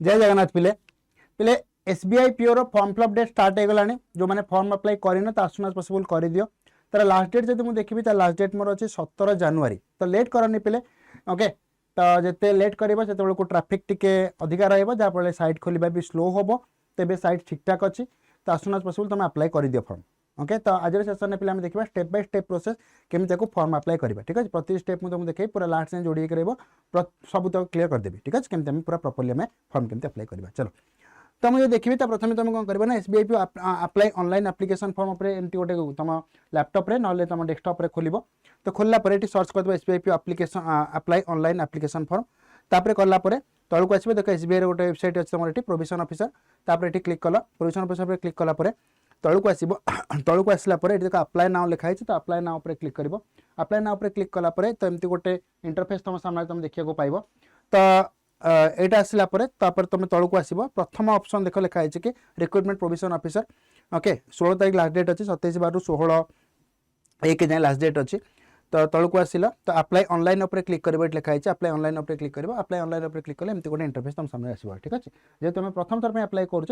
जय जगन्नाथ पिले पिले एसबीआई पीओ रो फॉर्म फिलअप डेट स्टार्ट हो गलानी जो मैंने फॉर्म अप्लाई करन तो as soon as possible कर दियो। तार लास्ट डेट जब मुझे देखी तार लास्ट डेट मोर अच्छे 17 जनवरी तो लेट करनी पिले ओके। तो जिते लेट कर को ट्राफिक टिके अधिका रहा साइट खोलवा भी स्लो हम तेज साइट ठीक ठाक अच्छी तो as soon as possible तुम अप्लाई कर दियो फॉर्म ओके। तो आज सेसन पे देखा स्टेप बाय स्टेप प्रोसेस केमी फॉर्म अप्लाई करवा ठीक है। प्रति स्टेप मुझे देखे पूरा लास्ट से जोड़ी सब तक क्लीयर करदेवी ठीक है। केमी पूरा प्रॉपर्ली आम फॉर्म केमी अप्लाई करवा चलो। तो मुझे देखिए तो प्रथम तुम कौन कर SBI P apply online application form एमती गोटे तुम लैपटॉप रे ना तुम डेस्कटॉप रे खोल तो खोलला ये सर्च कर SBI P application apply online application form तापर कलापर तौक आसवे देख एसबीआई गोटे वेबसाइट अच्छे तुम ये प्रोविजन ऑफिसर तापर ये क्लिक कल प्रोविजन ऑफिसर क्लिक कलापर तौक आसो तौक आसला देख अप्लाई नाउ लिखाई तो अप्लाई नाउ पर क्लिक कर अप्लाई नाउ पर क्लिक कलापर तो एमती गोटे इंटरफेस तुम सामने तुम देखा पाइब। तो यहाँ आसला तुम तौक आस प्रथम ऑप्शन देख लिखाई कि रिक्रुटमेंट प्रोविजन ऑफिसर ओके 16 तारीख लास्ट डेट अच्छी 27/12/16 जाए लास्ट डेट अच्छी। तो तौक आसिल तो अप्लाई ऑनलाइन उपर क्लिक कर लिखाई अप्लाई ऑनलाइन उपर क्लिक कर अप्लाई ऑनलाइन उपर क्लिक कले एमती गोटे इंटरफेस तुम सामने आसो ठीक अच्छे। जेहतु तुम प्रथम थर अप्लाई कर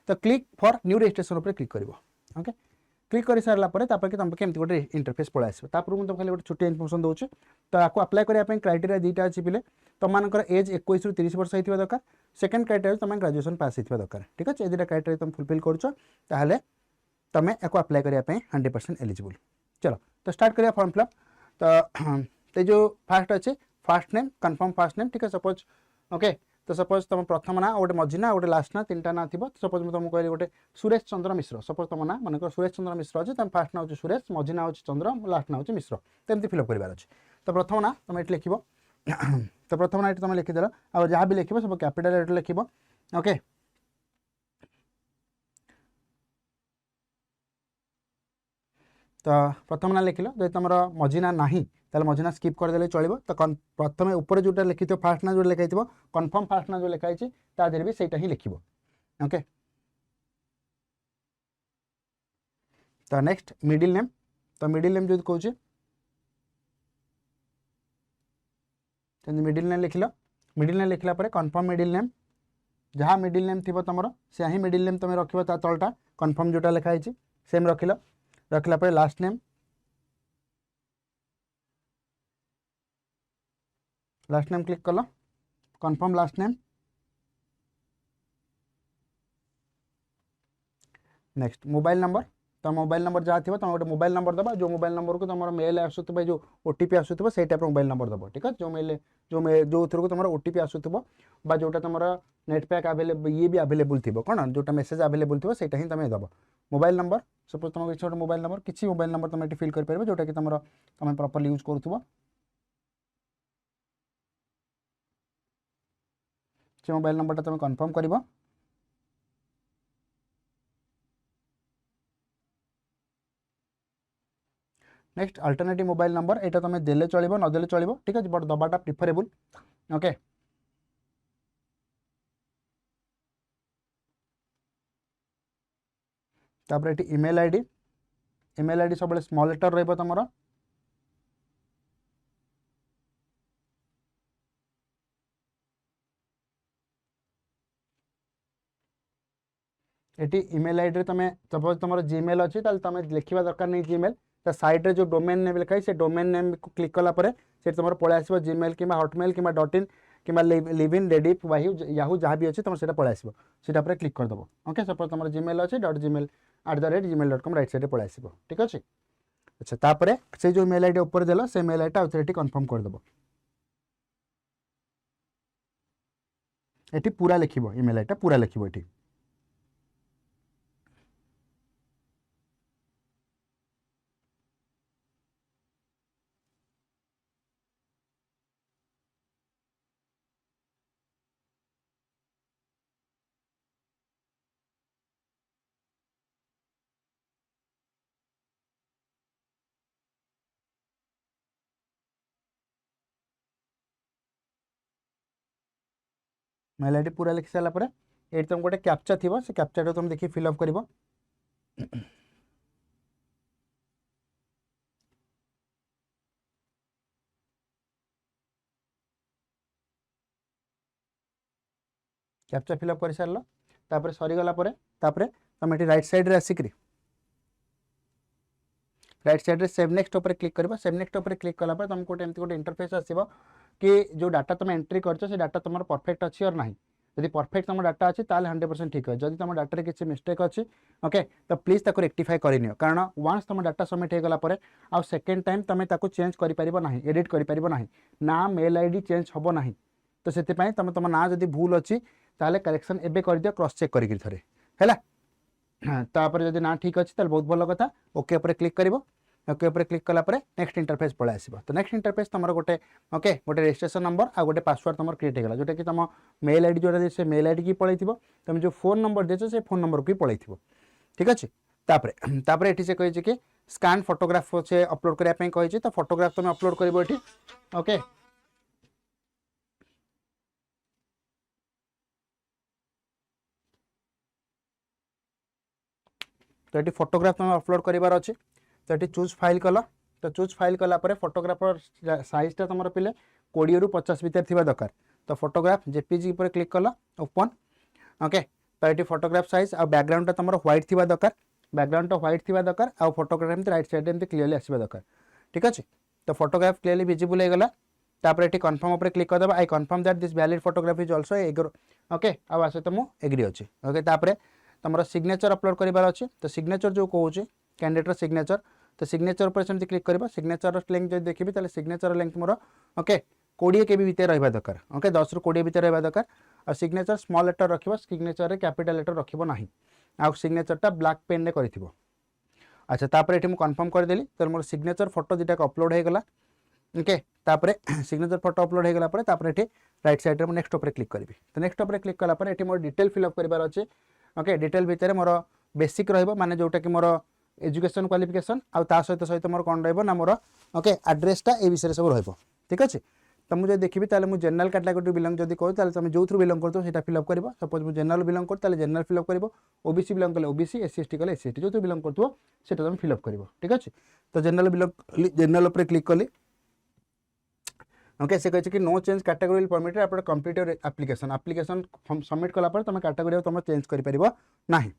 तो क्लिक फॉर न्यू रजिस्ट्रेशन उपर क्लिक कर ओके। क्लिक कर सारापर तुमको एमती गोटे इंटरफेस पड़ा आसो तापर मुझे खाली गोटे छोटी इनफर्मेशन दूसरी। तो आपको अप्लाई करने क्राइटेरिया दुईटा अच्छी पिले तुम एज 21 ରୁ 30 वर्ष होता दरकार। सेकेंड क्राइटेरिया तुम ग्रेजुएशन पास होता दरकार ठीक अच्छे। दुटा क्राइटेरिया तुम फुलफिल कर तुम या अप्लाई करने 100% एलिजिबल। चलो तो स्टार्ट करिया फॉर्म फिलअप। तो जो फास्ट अच्छे fast name confirm fast name ठीक है सपोज ओके। तो सपोज तुम प्रथम ना गोटे मझी ना गोटे लास्ट ना 3टा ना थी सपोज मुझे तुमको कहली गोटे सुरेश चंद्र मिश्र सपोज तुम ना मन सुरेश चंद्र मिश्र अच्छे तुम फास्ट ना हो सुरेश मझी ना हो चंद्र लास्ट ना हो मिश्र तो एमती फिलअप करार अच्छे। तो प्रथम ना तुम ये लिख तो प्रथम ना तुम लिखिदेल आ जहाँ भी लिख सब कैपिटाल लेटर लिख ओके। तो प्रथम ना लिखल जो तुम मझी ना ना ताल मझी ना स्किप करदे चलो। तो प्रथम ऊपर जोटा लिखी फास्ट ना जो लिखाई कन्फर्म फास्ट ना जो लिखाई तादेह भी सहीटा ही लिख ओके। तो नेक्स्ट मिडिल नेम तो मिडिल नेम जो कौचे मिडिल नेम लिखल मिडिल नेम लिखला कन्फर्म मिडिल नेम जहाँ मिडिल नेम थी तुम से ही मिडिल नेम तुम रख तलटा कन्फर्म जोटा लिखाई सेम रखिल रखला लास्ट नेम क्लिक कल confirm last name. Next mobile number तो मोबाइल नंबर जहाँ थी तुम गोटे मोबाइल नंबर दबा जो मोबाइल नंबर को तुम मेल आसुब जो ओटीपी आसुब से टाइप मोबाइल नंबर दब ठीक है। जो थ्रू को तुम ओटीपी आसुब जोटा तुम नेट पैक आवेलेबल ये भी आवेलेबल थी कौन जोटा मेसेज आवेलेबल थी से ही तुम दब मोबाइल नंबर सपोज तुम किसी गोटे मोबाइल नंबर तुम ये फिल कर जोटा कि तुम प्रॉपर्ली यूज करूँ से मोबाइल नंबर तुम कन्फर्म कर। नेक्स्ट अल्टरनेटिव मोबाइल नंबर यहाँ तुम देले चलो नदेले चलो ठीक है बट दबाटा प्रिफरेबल ओके। तापर ये ईमेल आईडी सब स्मॉल लेटर रही तुम ये ईमेल आईडी तुम सपोज तुम जीमेल अच्छी तुम लिखा दरकार नहीं जीमेल तो साइड रे जो डोमेन नेम लिखाई से डोमेन नेम को क्लिक कलापर से तुम पलि आस जीमेल कि हटमेल कि .in कि लिविन रेडिफ वाहू याहू जहाँ भी अच्छे तुम से पलि आसो से क्लिक करदेव ओके। सपोज तुम जीमेल अच्छे .gmail@gmail.com राइट साइड पलि आसो ठीक अच्छे। अच्छा तापर से जो मेल आईडी ऊपर देल से मेल आईडी आउे कन्फर्म करदेव ये पूरा लिख ईमेल आईडी पूरा लिख ये मेल आईडी पूरा लिखि सारापर ये तुम गोटे कैप्चा थी से कैप्चा तुम देखिए फिलअप कर कैप्चा फिलअप कर सार तापर सरीगला तापर तुम ये राइट साइड रे आसिक राइट साइड रे सेव नेक्स्ट ऊपर क्लिक करबा सेव नेक्स्ट ऊपर क्लिक कला पर तुमको एमती गोटे इंटरफेस आसीबो कि जो डाटा तुम एंट्री करछो से डाटा तुम परफेक्ट अच्छी और नहीं यदि परफेक्ट तुम डाटा अच्छी ताले 100% ठीक है जदि तुम डाटा रे किसी मिस्टेक अच्छी ओके तो प्लीज ताको रेक्टिफाई करनियो कारण वन्स तुम डाटा सबमिट हो गला पर आ सेकंड टाइम तुम ताको चेंज करि परिबो नहीं एडिट करि परिबो नहीं ना मेल आईडी चेंज हबो नहीं तो सेति पई तुम ना जदि भूल अच्छी ताले करेक्शन एबे कर दियो क्रॉस चेक करि थरे हैला तापर जदि ना ठीक अच्छी ताले बहुत भलो कथा ओके ऊपर क्लिक करिवो ओके ऊपर क्लिक कला पर नेक्स्ट इंटरफेस पळे आसीबो तो नेक्स्ट इंटरफेस तुम गोटे ओके गोटे रजिस्ट्रेशन नंबर आ गोटे पासवर्ड तुम क्रिएट हो गला जोटा कि तुम मेल आईडी जोटा से मेल आईडी की पळैथिबो तुम जो फोन नंबर देछो से फोन नंबर की पळैथिबो ठीक अछि तापर तापर एठी से कहिछि कि स्कैन फोटोग्राफ से अपलोड करिया पई कहिछि तो फोटोग्राफ तुम अपलोड करिवो एठी ओके तो ये फोटोग्राफ तुम अपलोड करार अच्छे तो ये चूज फाइल कल तो चूज फाइल कलापर फोटोग्राफर साइजटा तुम पे 20 ରୁ 50 भितर थी दरकार तो फोटोग्राफ जेपीजी पर क्लिक कल ओपन ओके तो ये फोटोग्राफ साइज आ बैकग्राउंड तुम व्हाइट थी दरकार बैकग्राउंड व्हाइट थी दरकार आ फोटोग्राफ राइट साइड एमती क्लीयरली आसवा दरकार ठीक अच्छे तो फोटोग्राफ क्लीयरली विजिबल हो गला तापर ये कन्फर्म उपर क्लिक करदे I confirm that this valid photograph is also okay आ सहित मुझे एग्री अच्छे ओके तापर तुम सिग्नेचर अपलोड करार अच्छे तो सिग्नेचर जो कौच कैंडिडेटर सिग्नेचर तो सिग्नेचर पर सेमती क्लिक करबा सिग्नेचर लेंथ जो देखिए ताले सिग्नेचर लेंथ मोर ओके 20 केबी भितर रहा दरकार ओके 10 ରୁ 20 भितर रहा दरकार और सिग्नेचर स्मॉल लेटर रखिबो सिग्नेचर रे कैपिटल लेटर रखिबो नाही आ सिग्नेचरटा ब्लैक पेन रे करिथिबो अच्छा तापर एठी मु कंफर्म कर देली तो मोर सिग्नेचर फोटो दिटा अपलोड हो गला ओके तापर सिग्नेचर फोटो अपलोड हो गला पर तापर एठी राइट साइड रे नेक्स्ट ऊपर क्लिक करबी तो नेक्स्ट ऊपर क्लिक कला पर एठी मोर डिटेल फिल अप करबार अछि ओके डिटेल भितर मोर बेसिक रहइबो माने जोटा कि मोर एजुकेशन क्वालिफिकेशन आउ ता सहित सहित मोर कोन रहइबो ना मोर ओके एड्रेसटा ए विषय सब रहइबो ठीक अछि तो मुझे देखिबी ताले मु जनरल कैटेगरी बिलोंग जदी करू ताले तुम जो थ्रू बिलोंग करतो सेटा फिल अप करबो सपोज मु जनरल बिलोंग कर ताले जनरल फिल अप करबो ओबीसी बिलोंग कले ओबीसी एससी एसटी कले एससी एसटी जो थ्रू बिलोंग करतो सेटा तुम फिल अप करबो ठीक अछि तो जनरल बिलोंग जनरल ऊपर क्लिक कली ओके से कहै कि नो चेंज कैटेगरी परमिटेड आपन कंप्लीट एप्लिकेशन एप्लिकेशन सबमिट कला पर तुम कैटेगरी तुम चेंज करि परिबो नाही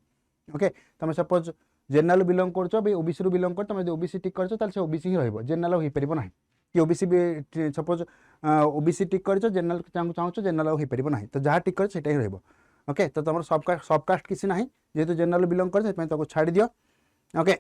ओके तुम सपोज जनरल बिलोंग करछो बे ओबीसी रु बिलोंग कर तुम जे ओबीसी टिक करछो ताल से ओबीसी ही रहइबो जनरल होई परिबो नाही कि ओबीसी भी सपोज ओबीसी टिक करछो जनरल चाहूछो जनरल होई परिबो नाही तो जहाँ टिक कर सेटा ही रहइबो ओके तो तुम सबकास्ट किसी नाही जेतु जनरल बिलोंग कर से ताको छाड़ी दियो ओके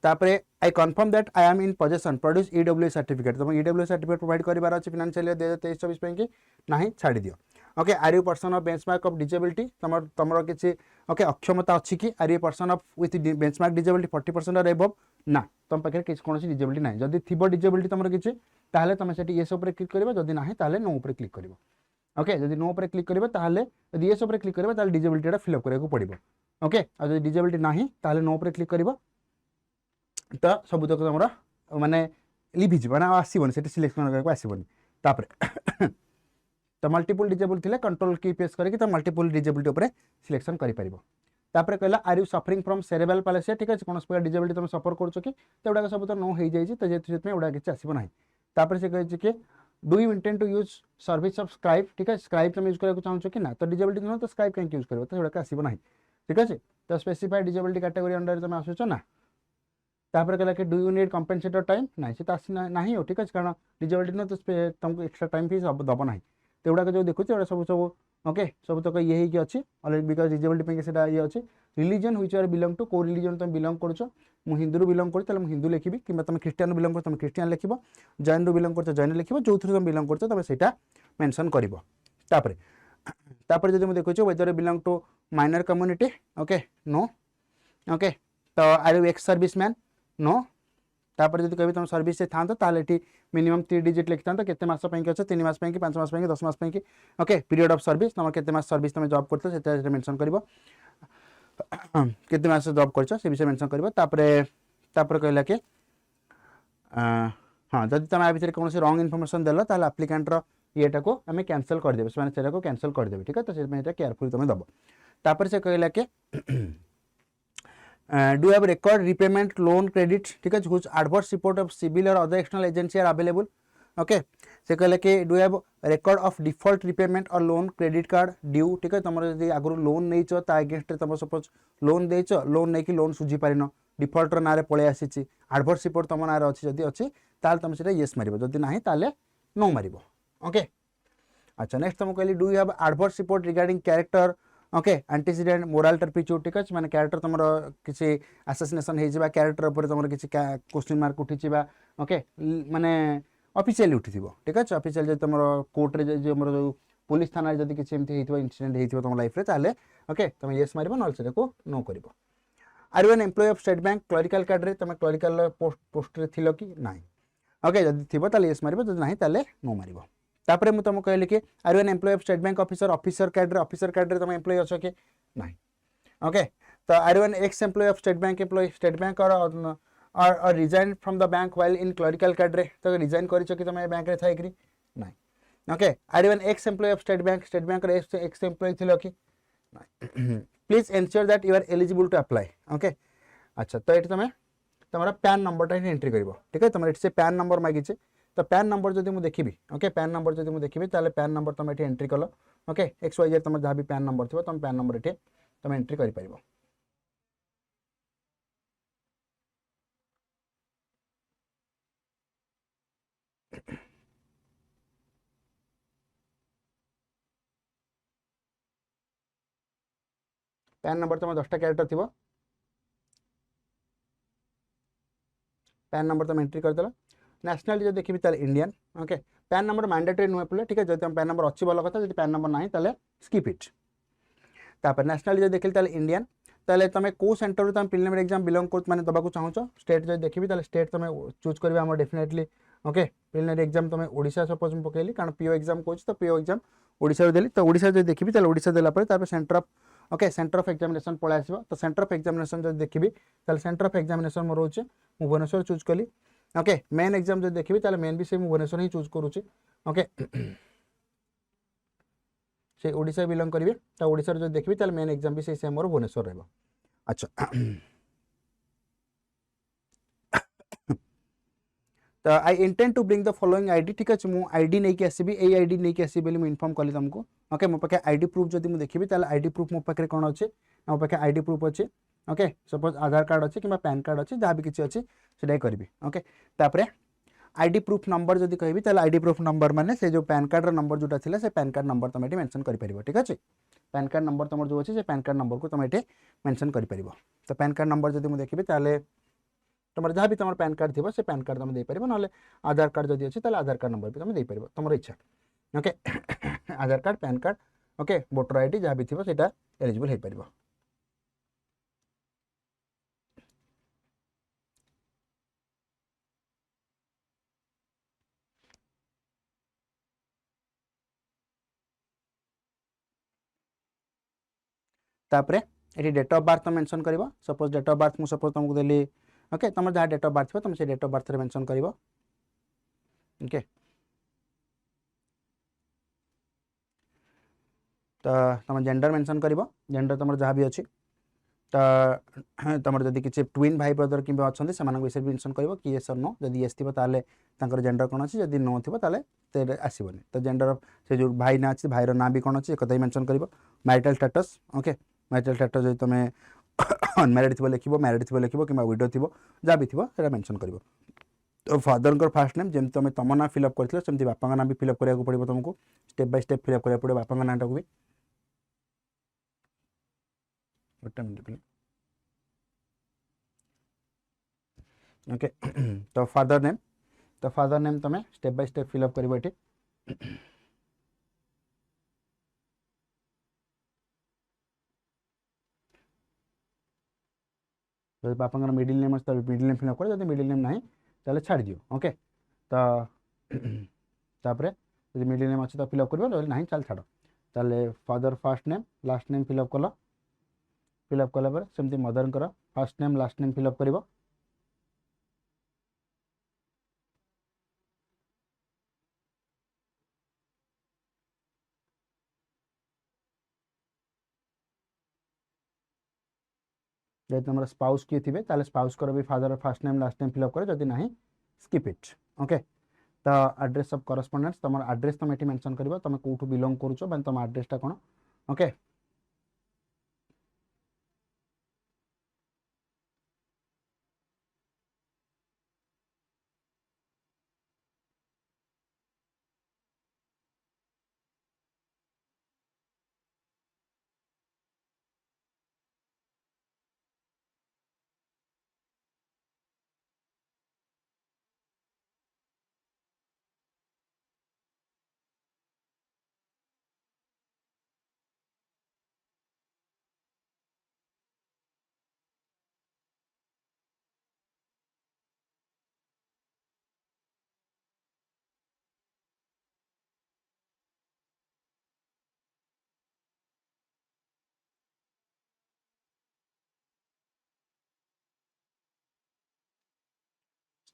तापरे I confirm that I am in possession produce EW certificate तुम ईडब्ल्यू सर्टिफिकेट प्रोवाइड करिवार अछि फाइनेंशियल ईयर 2023-24 पे कि नाही छाड़ी दियो okay are you person of benchmark of disability तुमर किसी ओके अक्षमता अच्छी कि are you person of with benchmark disability 40% और एबव ना तुम पाखे कौन डिजेबिलिटी ना जदि थी डिजेबिलिटी तुम किसी ताहले तुम से येस उपर क्लिक करिवो जदि नाही ताहले नो उपर क्लिक करिवो ओके जदि नो उपर क्लिक करिवो ताहले जदि येस उपर क्लिक करिवो ताहले डिजेबिलिटीटा फिल अप करबाक पड़िबो ओके आ जदि डिजेबिलिटी नाही ताहले नो उपर क्लिक करिवो तो सब तक तुम माने लिभिज माने आसबन से सिलेक्शन करके आसबन तापर तो मल्टीपल डिजेबल थिले कंट्रोल की प्रेस करके तो मल्टीपल डिजेबिलिटी ऊपर सिलेक्शन करि परिबो तापर कहला are you suffering from cerebral palsy ठीक है कौन प्रकार डिजेबिलिटी तुम सफर करछो कि तो एडा सब तो नो हो जाई तो जेतु सेत में एडा किछ आसीबो नाही तापर से कहै कि do you intend to use service of scribe ठीक है स्क्राइब तुम यूज करके चाहछो कि ना तो डिजेबिलिटी न तो स्क्राइब कैन यूज करबो तो एडा आसीबो नाही ठीक है तो स्पेसिफाइड डिजेबिलिटी कैटेगरी अंडर तुम आसुछो ना तापर कहला कि डू यू नीड कंपेनसेटर टाइम ना से तो नहीं हो ठीक है कारण डिजेबिलिटी न तो तुमको एक्स्ट्रा टाइम फीस दब ना तो एगुड़ा जो देखुचे एटा सब सब ओके सब तक ये ही अच्छी ऑलरेडी बिकज डिजेबिलिटी से ये अच्छे religion which are belong to को रिलीजन तुम बिलोंग करो मु हिंदू बिलोंग कर मुझे हिंदू लिखी कि तुम ख्रीष्टियन बिलोंग कर तुम ख्रीष्टियन लिख जैन बिलोंग कर जैन लिख जो थ्रू तुम बिलोंग कर तुम से मेंशन कर जो देखुचे whether belong to minor community okay no okay तो are you ex service man no तापर जब कभी तुम सर्विस से था तो मिनिमम 3 डिजिट लिखता तो केते मास पे अच्छे 3 मास पे 5 मास पे 10 मास पे ओके पीरियड ऑफ सर्विस तुम केते मास सर्विस तुम जॉब करते से मेंशन करिवो केते मास जॉब करछ से विषय मेंशन करिवो तापर कहला कि हां जदि तुम आ भीतर कौन से रॉन्ग इन्फॉर्मेशन देलो ताले एप्लिकेंट रो येटा को हमें कैंसिल कर देबे माने सेटा को कैंसिल कर देबे ठीक है तो से में एटा केयरफुल तुम दबो तापर से कहला कि do you have record repayment loan credit ठीक है which adverse report of civil or other external agency are available okay से कहले कि do have record of default repayment और लोन क्रेडिट कार्ड ड्यू ठीक है तुम जब आगु लोन नहीं अगेंस्ट तुम सपोज लोन देच लोन नहीं कि लोन सुझी पारिन डिफॉल्टर ना पलि आसी एडवर्स रिपोर्ट तुम ना अच्छी जदि अच्छी ताल तुम से येस मार जदि ना ताले नो मार ओके अच्छा नेक्स्ट तुमको कहली do you have adverse report regarding character okay antecedent moral turpitude ठीक अच्छे माने कैरेक्टर तुम किसी असोसिएशन हो कैरेक्टर उपर तुम किसी क्वेश्चन मार्क उठी ओके माने ऑफिशियली उठी ठीक अच्छे ऑफिशियल जो तुम कोर्ट रे जो जो पुलिस थाना जब किसी एमती इंसिडेंट हो तुम लाइफ ताले ओके तुम येस मार ना से नो कर are you an employ of state bank clerical कार्ड रे तुम क्लरिकल पोस्ट रे थिलो कि ना ओके जब थी ताले येस मार जब ना ताले नो मार तापर मुझे तुमको कहली कि are you an employ of state bank officer officer कार्ड रे तुम एम्प्लॉय अच्छो कि ना ओके तो are you an ex employ of state bank और resign from the bank while in clerical कार्ड रे तो रिजाइन कर तुम बैंक रे थाई ना okay are you an ex employ of state bank ex employ थिलो कि please ensure that you are eligible to apply okay अच्छा तो ये तुम तुम पैन नंबर एंट्री कर ठीक है तुम से पैन नंबर मागिचे तो पैन नंबर जब मुझे देखी ओके पैन नंबर जब मुझे देखी ताले पैन नंबर तुम ये एंट्री कल ओके एक्स वाई जेड तुम जहाँ भी पैन नंबर थी तुम पैन नंबर ये तुम एंट्री कर पैन नंबर तुम 10टा कैरेक्टर थी पैन नंबर तुम एंट्री करदेल नेशनालिटी जब देखी ताले Indian okay pan number mandatory नुहे पड़े ठीक है जब तुम पैन नंबर अच्छी भल कथा जब पैन नंबर ना ताले स्किप इट तापर नेशनालिटी जब देखी ताले इंडियन ताले तुम कौ सेंटर तुम प्रिलिमिनरी एग्जाम बिलोंग कर माने दबाक चाहो स्टेट जब देखी ताले स्टेट तुम चूज कर डेफिनेटली ओके प्रिलिमिनरी एग्जाम तुम ओडिशा सपोज पकईली कारण पीओ एग्जाम कौन तो पीओ एग्जाम ओडिशा देली तो ओडिशा जब देखी ताले ओडिशा देला centre of okay centre of examination पळा आसीबो तो सेंटर ऑफ एग्जामिनेशन जब देखी ताले सेंटर ऑफ एग्जामिनेशन मोर होचे मु भुवनेश्वर चूज कली ओके मेन एग्जाम जब देखी ताले मेन भी से मु भुवनेश्वर ही चूज करूची ओके से ओडिशा बिलोंग करेंगे तो ओडिशा जो देखिए ताले मेन एग्जाम भी से सेम मोर भुवनेश्वर रहबो अच्छा तो I intend to bring the following ID ठीक अच्छे मुझे आईडी नहीं कि आसबि ए आईडी नहीं कि आसबि बोली इनफॉर्म कली तुमको ओके मो पाखे आईडी प्रूफ जब मुझे देखी ताले आईडी प्रूफ मो पाखे कौन अच्छे मो पाखे आईडी प्रूफ अच्छे ओके सपोज आधार कार्ड अच्छे कि पैन कार्ड अच्छे जहाँ भी किसी अच्छे से करी ओके तापर आईडी प्रूफ नंबर जब कहि ताले आईडी प्रूफ नंबर माने से जो पैन कार्ड नंबर जोटा थिला से पैन कार्ड नंबर तुम ये मेंशन कर परिबो ठीक अच्छे पैन कार्ड नंबर तुम जो अच्छे से पैन कार्ड नंबर को तुम ये मेंशन कर परिबो तो पैन कार्ड नंबर जब मुझे देखी ताले तुम जहाँ भी तुम पैन कार्ड थी से पैन कार्ड तुम दे पार ना आधार कार्ड जब अच्छे ताले आधार कार्ड नंबर भी तुम दे पार तुम इच्छा okay Aadhaar card PAN card okay voter ID जहाँ भी थी से एलिजिबल हो पार तापर ये डेट ऑफ बर्थ तुम मेंशन कर सपोज डेट ऑफ बर्थ मुझे सपोज तुमको देली ओके तुम जहाँ डेट ऑफ बर्थ थो तुम से डेट ऑफ बर्थ मेंशन कर ओके तो तुम जेंडर मेंशन कर जेंडर तुम जहाँ भी अच्छी तो तुम जब किसी ट्विन भाई ब्रदर कि अच्छा से विषय मेंशन कर कि येस और नो जब येस थी ताले जेंडर कौन अच्छी जब नो थी ताले आसबनी तो जेंडर ऑफ से जो भाई ना अच्छे भाईर ना भी कौन अच्छी एक मेंशन कर marital status okay marital status जो तुम अनमैरिड थी लिख मैरिड थी लिख कि विडो थी जहाँ भी थी मेंशन कर तो फादर फास्ट नेम जमी तुम तुम ना फिलअप कर बापा ना भी फिलअप कराया पड़ो तुमको स्टेप बाय स्टेप फिलअप कराया पड़ो बापा नाटा को भी ओके तो फादर नेम तुम स्टेप बाय स्टेप फिलअप कर जब बापा मिडिल नेम अच्छे मिडिल नेम फिलअप कर जब मिडिल नेम ना ताले छाड़ दियो ओके तो तापर जब मिडिल नेम अच्छे तो फिलअप कर ना चल छाड़ ताले father fast name last name fill up कला सेमती mother fast name last name fill up कर जब तुम स्पाउस किए थे ताले स्पाउस भी father fast name last name fill up कर जब ना स्किप इट ओके तो एड्रेस ऑफ करस्पोंडेंस तुम एड्रेस तुम ये मेंशन कर तुम कौटू बिलोंग कर तुम एड्रेसटा कौन ओके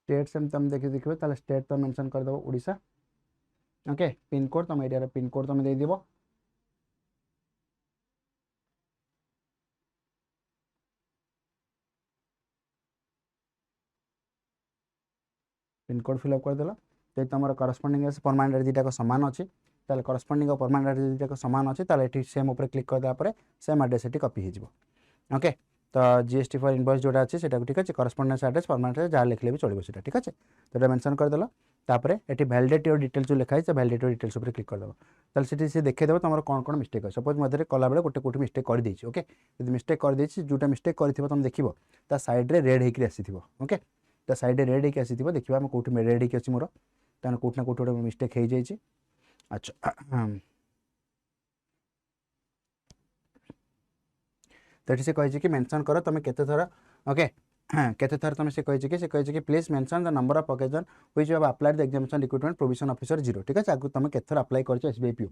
स्टेट से तुम देखिए ताले स्टेट तो मेंशन कर दो ओडिशा ओके पिन कोड तुम एरिया पिन कोड तुम दे दिबो पिन कोड फिलअप कर देला तो तुम करस्पोंडिंग परमानेंट एड्रेस दुटा सामान अच्छी ताले करस्पोंडिंग परमानेंट एड्रेस दुटा सामान अच्छी ताले एठी सेम ऊपर क्लिक कर देला सेम एड्रेस एठी कॉपी हो जिवो ओके तो जीएसटी फॉर इनवॉइस जोटा अच्छे सेटा ठीक अच्छे करस्पोंडेंस एड्रेस परमानेंट एड्रेस जहाँ लिखले भी चलो सीटा ठीक अच्छे तो ये मेंशन करदेल तापर ये वैलिडिटी और डिटेल्स जो लिखाई से वैलिडिटी और डिटेल्स क्लिक करदेव ताल से देखिदेव तुम कौन कौन मिस्टेक है सपोज मध्य कला बेले गोटे कौटे मिस्टेक कर देछि ओके यदि मिस्टेक कर देछि जोटा मिस्टेक कर तुम देखिबो ता साइड रे रेड होकर आसीथिबो ओके ता साइड रे रेड होकर आसीथिबो देखिबा हम कौटे रेड होकर अछि मोर तान कौटे ना कौटे गोटे मिस्टेक हो जाइछि अच्छा तो ये कही कि मेंशन कर तुम केते थर ओके केते थर तुम से कही कि please mention the number of occasion which you have applied the examination recruitment provision officer 0 ठीक है आगु तुम केते थर अप्लाई करछ SBI PO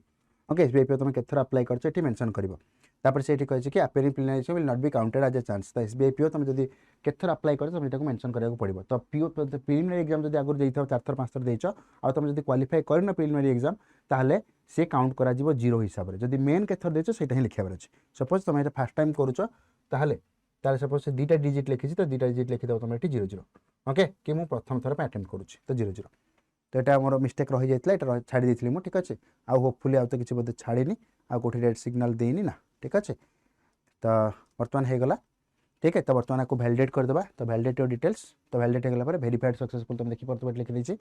okay SBI PO तुम केते थर अप्लाई करछ एठी मेंशन करबो तापर से एठी कही कि appearing preliminary will not be counted as a chance तो एसबीआई पीओ तुम जदी केते थर अप्लाई करछ तुम एटाको मेंशन करया को पड़िबो तो पीओ प्रिलिमिनरी एग्जाम जदी आगु देइथाव 4 थर 5 थर देइछ आ तुम जदी क्वालिफाई करन प्रिलिमिनरी एग्जाम ताहले से काउंट करा जीवो 0 हिसाब रे जदी मेन केते थर देइछ सेटा ही लिखिया अछि सपोज तुम एटा फर्स्ट टाइम करूछ ताहले सपोज से 2टा डिजिट लिखी तो 2टा डिजिट लिखिदेव तुम ये 0 0 ओके कि मुझे प्रथम थर अटेम्प्ट करुच्ची तो 0 0 तो यहाँ मोर मिस्टेक रही जाता छाड़ी देती मुझे ठीक अच्छे आउ होपफुली आउ तो किसी बोधे छाड़ीनी आउ कौटे रेड सिग्नल देनी ना ठीक अच्छे तो बर्तमान होगला ठीक है तो बर्तमान आपको वैलिडेट करदे तो वैलिडेट और डिटेल्स तो वैलिडेट होगला वेरीफाइड सक्सेसफुल तुम देखिए लिखी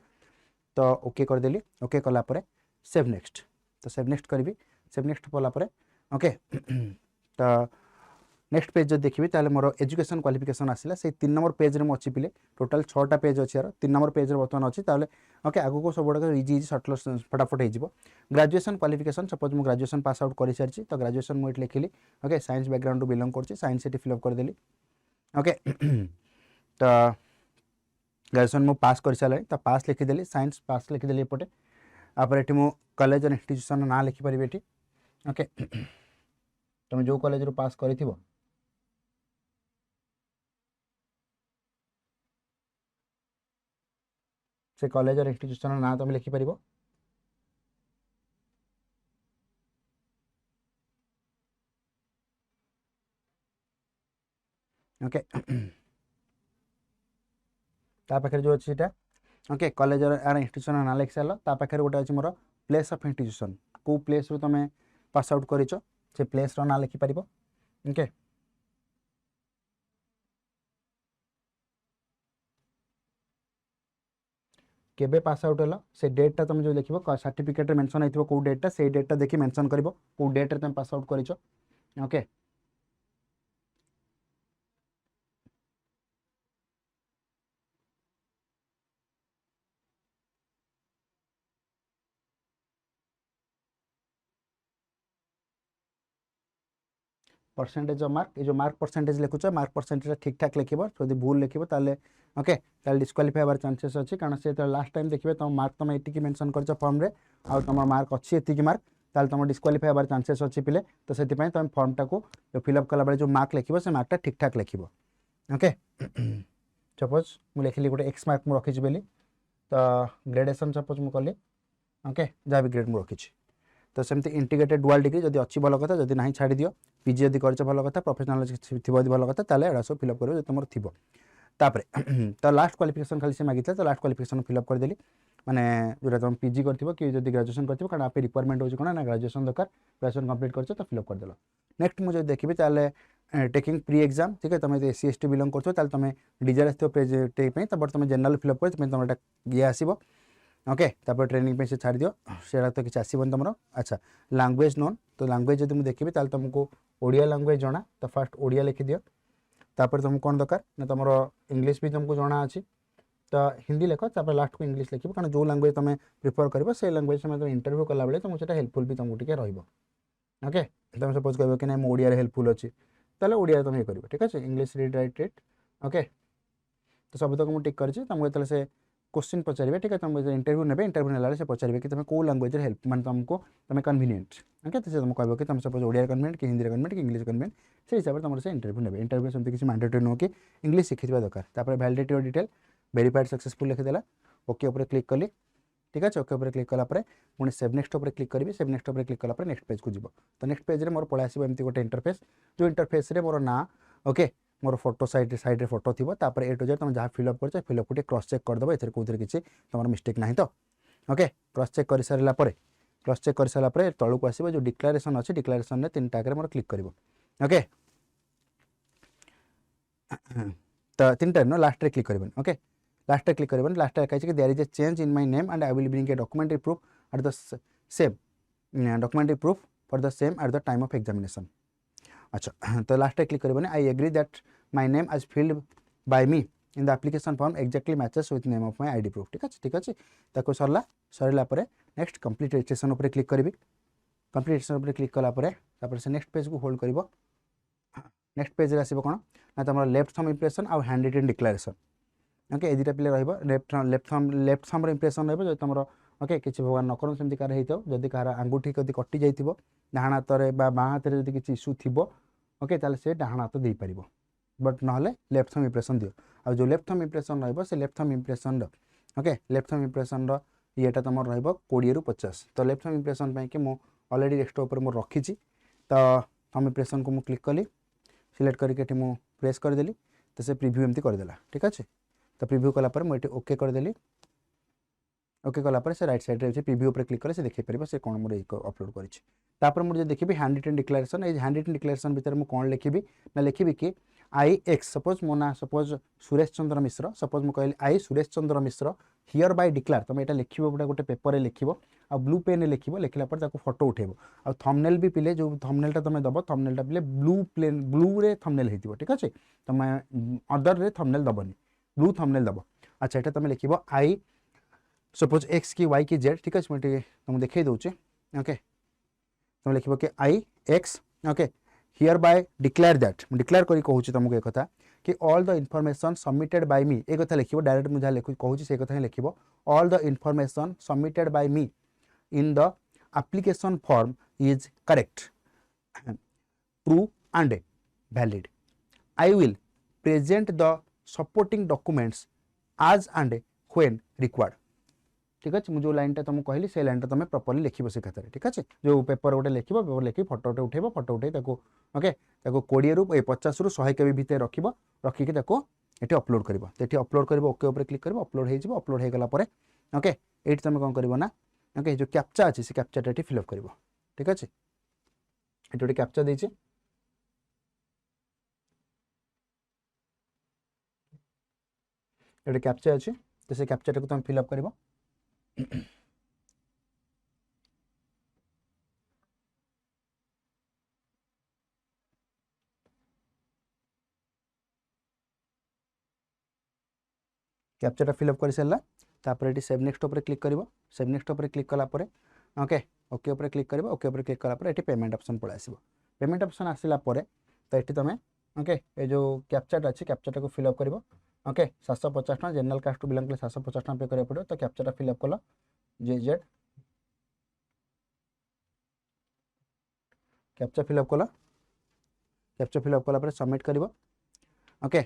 तो ओके करदेली ओके कलापर सेव नेक्स्ट तो सेव नेक्स्ट करी सेव नेक्स्ट कलापर ओके तो नेक्स्ट पेज जो देखिए ताले मोर एजुकेशन क्वालिफिकेशन आसला से 3 नंबर पेज रे अच्छी पिले टोटाल 6टा पेज अच्छी यार 3 नंबर पेज रे बर्तमान अच्छी ताले ओके आगु को सब गुड़ा इजी इजी सटल फटाफट हो ग्रेजुएशन क्वालिफिकेशन सपोज मु ग्रेजुएशन पास आउट कर सारी तो ग्रेजुएशन मुझे लिखिली okay science background to belong कर साइंस से फिलअप करदेली ओके तो ग्रेजुएशन मु पास कर सारे तो पास लिखिदेली साइंस पास लिखिदेली एपटे आपर ये मु कॉलेज और इंस्टीट्यूशन ना लिखिपारि ये ओके तुम जो कॉलेज रो पास कर से कॉलेज और इंस्टीट्यूशन ना तुम लिखिपार ओके पाखे जो अच्छी ओके कॉलेज और इंस्टीट्यूशन ना लिख सार पाखे गोटे अच्छी मोर प्लेस ऑफ इंस्टीट्यूशन को प्लेस रू तुम पास आउट कर प्लेस ना लिखिपार ओके केबे पास आउट है से डेटा तुम जो लिख सर्टिफिकेट मेंशन हो कौ डेटा से डेटा देखिए मेंशन कर कौ डेट तुम पास आउट कर ओके परसेंटेज ऑफ मार्क ये जो मार्क परसेंटेज लिखुच मार्क परसेंटेज ठीक ठाक लिख जो भूल लिख ओके डिस्क्वालीफाई हमार चांसेस अच्छी कारण से लास्ट टाइम देखिए तुम मार्क तुम ये मेंशन कर फॉर्म रे आउ तुम मार्क अच्छी एतिक मार्क ताल तुम डिस्क्वालीफाई हमार चांसेस अच्छी पिले तो से तुम फॉर्म टाक फिलअप कला जो मार्क लिख से मार्कटा ठीक ठाक लिख ओके सपोज मुझे लिखिली गोटे एक्स मार्क मुझे रखी बोली तो ग्रेडेसन सपोज मुझे कली ओके जहाँ भी ग्रेड मुझे रखी तो सेमती इंटीग्रेटेड डुअल डिग्री जब अच्छी भल कथा जब ना छाड़ी दियो पीजी यदि कर भल कथा प्रोफेशनल थी भल कथा ताले सब फिलअप कर तुम थी तापर तो लास्ट क्वालिफिकेशन खाली से मागिता तो लास्ट क्वालिफिकेशन फिलअप करदेली माने जो तुम पीजी कर कि जो ग्रेजुएशन कर कारण आप रिक्वायरमेंट हो कौन ना ग्रेजुएशन दरकार ग्रेजुएशन कंप्लीट कर तो फिलअप करदेल। नेक्स्ट मुझे देखिए ताले टेकिंग प्री एग्जाम ठीक है तुम एससी एसटी बिलंग कर तुम डिजायर आसो पेज बट तुम जनरल फिलअप कर तुम ये आसो ओके तापर ट्रेनिंग से छाड़ दियो से तो किसी आसबन तुम। अच्छा लैंग्वेज नोन तो लैंग्वेज जो मुझे देखी तुमको ओडिया लैंग्वेज जना तो फास्ट ओडिया लिखि दियो तापर तुमको कौन दरकार ना तुम इंग्लीश भी तुमको जना अच्छी तो हिंदी लिख तापर लास्ट को इंग्लीश लिख कारण जो लैंग्वेज तुम प्रिफर कर से लैंग्वेज तुम इंटरव्यू कला बेले तुमको से हेल्पफुल भी तुमको टे ओके तुम सपोज कह कि ना ओडिया हेल्पफुल अच्छी ताले ओडिया तुम ये कर ठीक अच्छे English read write rate okay तो सब तक मुझे टिक कर तुमको से क्वेश्चन पचारे ठीक है तुम इंटरव्यू ने इंटरव्यू नेला से पचारे कि तुम कौ लैंग्वेज हेल्प मैं तुमको तुम कन्वीनियंट ओके तो तुम कह कि तुम सपोज ओडिया कन्वीनियंट कि हिंदी कन्वीनियंट कि इंग्लीश कन्वीनियंट से हिसाब से तुम से इंटरव्यू ने इंटरव्यू सेमती किसी मैंडेटरी नुह कि इंग्लीश शिखी दरकार वैलिडिटी और डिटेल वेरीफाइड सक्सेसफुल लिखिदेला ओके उपर क्लिक कली ठीक है ओके उपर क्लिक कलापर पुणी सेव नेक्स्ट उपर क्लिक करी सेव नेक्स्ट उपर क्लिक कलापर नेक्स्ट पेज को जीव तो नेक्स्ट पेज में मोर पलि आसो एमती गोटे इंटरफेस जो इंटरफेस रे मोर ना okay more photo side photo थी तापर ए टू जेड तुम जहाँ फिलअप कर फिलअप को क्रॉस चेक करदेव ए कौन किसी तुम मिस्टेक ना तो ओके क्रॉस चेक कर सारा क्रॉस चेक कर सारापर तलू को आसो जो डिक्लेरेशन अच्छे डिक्लेरेशन में 3 टाक मोर क्लिक कर ओके तो 3 टाइम ना लास्ट क्लिक कर ओके लास्ट क्लिक कर लास्ट कही there is a change in my name and I will bring a documentary proof at the same documentary proof for the same at the time of examination. अच्छा तो last click करें I agree that my name as filled by me in the application form exactly matches with name of my ID proof ठीक अच्छे ताको सरला next complete registration उपर click करी complete registration उपर click कलापर से नेक्स्ट पेज को hold कर next page रे आसो कौन ना तुम लेफ्ट थंब इंप्रेशन आउ हैंड रिटन डिक्लेरेशन ओके ये दुटा पिले लेफ्ट थंबर इंप्रेशन रही तुम ओके किसी भगवान न कर सेमती कार होदी कहार आंगुठी कभी कटि जाइए डाण हाथ में बाँ हाथ में किसी इश्यू थी ओके ताले से डाण हाथ दे पार बट ना लेफ्ट थंब इंप्रेशन दियो आ जो लेफ्ट थंब इंप्रेशन रही left thumb impression okay left thumb impression येटा तुम रही 20 ରୁ 50 तो लेफ्ट थंब इंप्रेशन कि मुझे अलरेडी डेस्कटॉप पर मोर रखी तो थंब इंप्रेशन को मुझे क्लिक कली सिलेक्ट करके मुझे प्रेस करदेली तो से प्रिव्यू एमती करदेला ठीक अच्छे तो प्रिव्यू कलापर मुझे ओके करदेली ओके कलापर से राइट साइड रे प्रिव्यू पर क्लिक करे देखी पार से कौन मोर अपलोड कर मुझे देखी हैंड रिटन डिक्लेरेशन ये हैंड रिटन डिक्लेरेशन भितर मुझे कौन लिखी ना लिखी कि आई एक्स सपोज मो ना सपोज सुरेश चंद्र मिश्र सपोज मुझे कहली आई Suresh Chandra Mishra here by declare तुम यहाँ लिख गोटे पेपर लिख आ ब्लू पेन लिखला फोटो उठेब आ थंबनेल भी पिले जो थंबनेलटा तुम दब थंबनेलटा पिले ब्लू रे थंबनेल होती ठीक अच्छे तुम अदर रे थंबनेल दबनी ब्लू थंबनेल दब। अच्छा ये तुम लिख आई सपोज एक्स की वाई की जेड ठीक अच्छे मुझे तुमको देखा दूचे ओके तुम लिख कि I ex okay here by declare that declare करी कहूँ तुमको एक कथा कि all the information submitted by me एक कथा लिखिबो डायरेक्ट मुझे लिख कहूँ से कथा ही लिखिबो all the information submitted by me in the application form is correct true and valid I will present the supporting documents as and when required ठीक अच्छे मुझे जो लाइनटा तुमको कहली से लाइनटा तुम प्रॉपर्ली लिखो से खाते ठीक अच्छे जो पेपर गोटे लिख पेपर लिखी फोटो गोटे उठेब फोटो उठे ओके 20 ରୁ 50 ରୁ 100 केबी भितर रखिब रखिकी ये अपलोड कर ये अपलोड कर ओके उपर क्लिक कर अपलोड हो अपलोड हो गला ओके ये तुम कौन कर ना ओके जो कैप्चा अच्छे से कैप्चाटा ये फिलअप कर ठीक अच्छे ये गोटे कैप्चा देती गोटे कैप्चा अच्छे तो से कैप्चाटा को तुम फिलअप कर कैप्चाटा फिलअप कर सारा तापर ये सेव नेक्स्ट उपर क्लिक कर सेव नेक्स्ट उपर क्लिक कलापर ओके ओके उपर क्लिक कर ओके उपर क्लिक कलापर ये पेमेंट ऑप्शन पड़े आसो पेमेंट ऑप्शन आसला तो ये तुम ओके ये जो कैप्चाटा अच्छे कैप्चाटा को फिलअप कर ओके 750 टका जनरल कास्ट टू बिलंग 750 टका पे करा पड़ो तो कैप्चाटा फिलअप कल जेड कैप्चा फिलअप कल कैप्चा फिलअप कला सबमिट कर ओके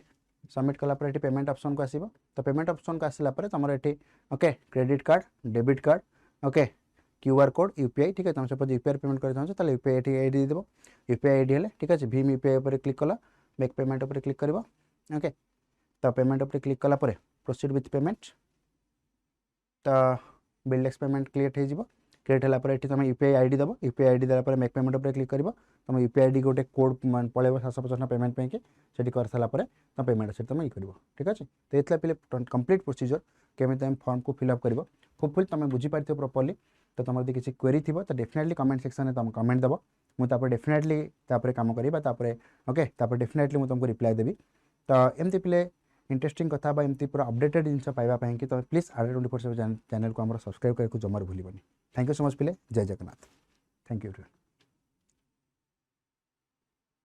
सबमिट कलापर ये पेमेंट ऑप्शन को आसो तो पेमेंट ऑप्शन को आसला तुम ये okay credit card debit card okay QR code UPI ठीक है तुम सपोज यूपीआई पेमेंट कर यूपीआई आईडी देव यूपीआई आईडी है ठीक है भीम यूपीआई पर क्लिक कला मेक पेमेंट पर क्लिक कर ओके तो पेमेंट पर क्लिक कलापर प्रोसीड विथ पेमेंट तो बिल्ड एक्स पेमेंट क्रिएट होला पर तुम यूपीआई आईडी दब यूपीआई आईडी देला मेक पेमेंट उपर क्लिक कर तुम यूपीआई आईडी गोटे कोड पड़े 750 पेमेंट पे सेठी कर सारा तुम पेमेंट से तुम ये कर ठीक अच्छे। तो ये पे कंप्लीट प्रोसीजर केमी तुम फॉर्म को फिलअप कर होपफुली तुम बुझीपार प्रॉपर्ली। तो तुम यदि किसी क्वेरी थी तो डेफिनेटली कमेंट सेक्शन में तुम कमेंट दब मुझे डेफिनेटली काम करें ओके डेफिनेटली मुझे तुमको रिप्लाई देवी। तो एमती पे इंटरेस्टिंग कथा एमती पूरा अपडेटेड जिन पाइबापी कि तुम प्लीज RA24 चैनल को सब्सक्राइब करके जमार भूलनी। थैंक यू सो मच पिले। जय जगन्नाथ। Thank you everyone.